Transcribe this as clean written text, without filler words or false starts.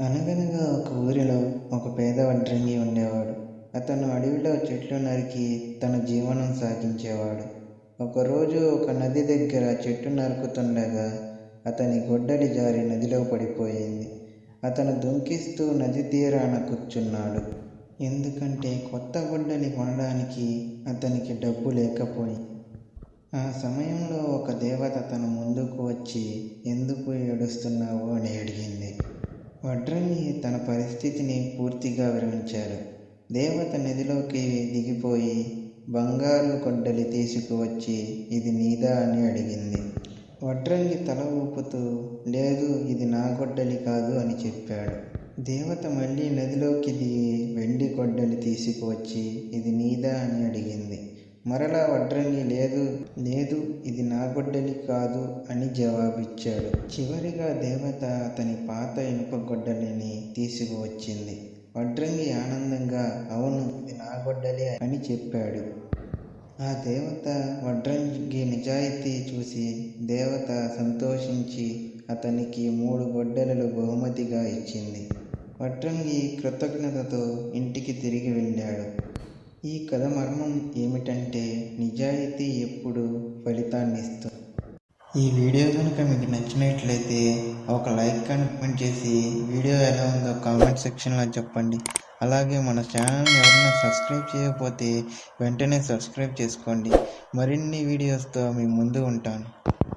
అనగనగా ఒక ఊరిలో ఒక పేద వడ్రంగి ఉండేవాడు. అతను అడవిలో చెట్లు నరికి తన జీవనం సాగించేవాడు. ఒకరోజు ఒక నది దగ్గర చెట్టు నరుకుతుండగా అతని గొడ్డలి జారి నదిలో పడిపోయింది. అతను దుంకిస్తూ నది తీరాన కూర్చున్నాడు. ఎందుకంటే కొత్త గొడ్డలి కొనడానికి అతనికి డబ్బు లేకపోయింది. ఆ సమయంలో ఒక దేవత తన ముందుకు వచ్చి, "ఎందుకు ఏడుస్తున్నావు?" అని అడిగింది. వడ్రంగి తన పరిస్థితిని పూర్తిగా వివరించాడు. దేవత నదిలోకి దిగిపోయి బంగారు గొడ్డలి తీసుకువచ్చి, "ఇది నీదా?" అని అడిగింది. వడ్రంగి తల ఊపుతూ, "లేదు, ఇది నా గొడ్డలి కాదు" అని చెప్పాడు. దేవత మళ్ళీ నదిలోకి దిగి వెండి గొడ్డలి తీసుకువచ్చి, "ఇది నీదా?" అని అడిగింది. మరలా వడ్రంగి, "లేదు లేదు, ఇది నా గొడ్డలి కాదు" అని జవాబిచ్చాడు. చివరిగా దేవత అతని పాత ఇనుప గొడ్డలిని తీసుకువచ్చింది. వడ్రంగి ఆనందంగా, "అవును, ఇది నా గొడ్డలి" అని చెప్పాడు. ఆ దేవత వడ్రంగి నిజాయితీ చూసి దేవత సంతోషించి అతనికి 3 గొడ్డలులు బహుమతిగా ఇచ్చింది. వడ్రంగి కృతజ్ఞతతో ఇంటికి తిరిగి వెళ్ళాడు. ఈ కథ మర్మం ఏమిటంటే, నిజాయితీ ఎప్పుడూ ఫలితాన్నిస్తుంది. ఈ వీడియో కనుక మీకు నచ్చినట్లయితే ఒక లైక్ కామెంట్ చేసి వీడియో ఎలా ఉందో కామెంట్ సెక్షన్లో చెప్పండి. అలాగే మన ఛానల్ని ఎవరైనా సబ్స్క్రైబ్ చేయకపోతే వెంటనే సబ్స్క్రైబ్ చేసుకోండి. మరిన్ని వీడియోస్తో మీ ముందు ఉంటాను.